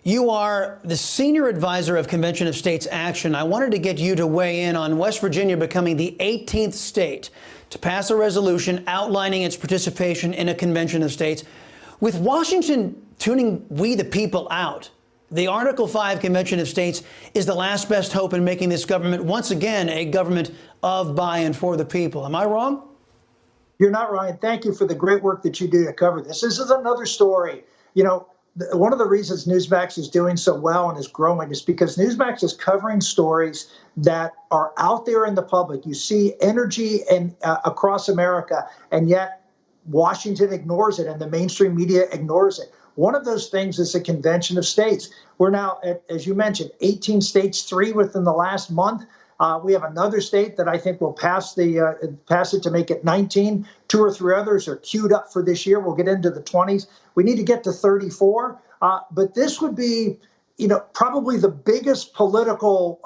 You are the senior advisor of Convention of States Action. I wanted to get you to weigh in on West Virginia becoming the 18th state to pass a resolution outlining its participation in a Convention of States. With Washington tuning we the people out, the Article 5 Convention of States is the last best hope in making this government once again a government of, by, and for the people. Am I wrong? You're not, Ryan. Thank you for the great work that you do to cover this. This is another story. You know, one of the reasons Newsmax is doing so well and is growing is because Newsmax is covering stories that are out there in the public. You see energy across America, and yet Washington ignores it and the mainstream media ignores it. One of those things is the Convention of States. We're now, as you mentioned, 18 states, 3 within the last month. We have another state that I think will pass it to make it 19. 2 or 3 others are queued up for this year. We'll get into the 20s. We need to get to 34. But this would be, probably the biggest political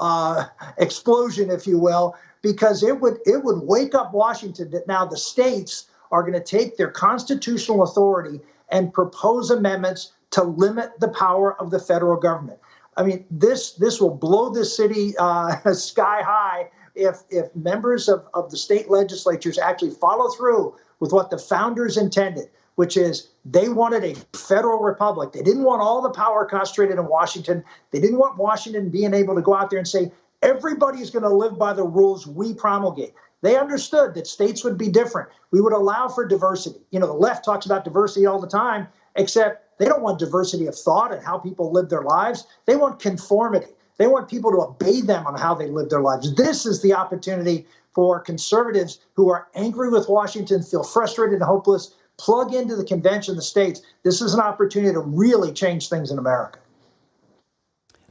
explosion, if you will, because it would wake up Washington that now the states are going to take their constitutional authority and propose amendments to limit the power of the federal government. I mean, this will blow this city sky high if members of the state legislatures actually follow through with what the founders intended, which is they wanted a federal republic. They didn't want all the power concentrated in Washington. They didn't want Washington being able to go out there and say, everybody's going to live by the rules we promulgate. They understood that states would be different. We would allow for diversity. The left talks about diversity all the time, except they don't want diversity of thought and how people live their lives. They want conformity. They want people to obey them on how they live their lives. This is the opportunity for conservatives who are angry with Washington, feel frustrated and hopeless, plug into the Convention of the States. This is an opportunity to really change things in America.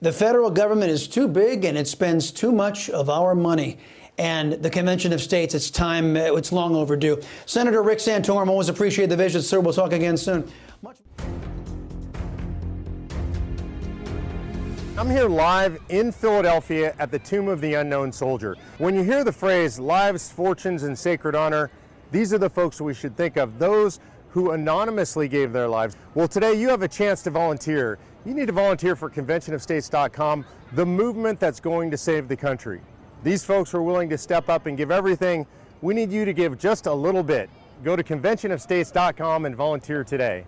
The federal government is too big and it spends too much of our money. And the Convention of States, it's time, it's long overdue. Senator Rick Santorum, always appreciate the visit, sir. We'll talk again soon. I'm here live in Philadelphia at the Tomb of the Unknown Soldier. When you hear the phrase lives, fortunes, and sacred honor, these are the folks we should think of, those who anonymously gave their lives. Well, today you have a chance to volunteer. You need to volunteer for conventionofstates.com, the movement that's going to save the country. These folks were willing to step up and give everything. We need you to give just a little bit. Go to conventionofstates.com and volunteer today.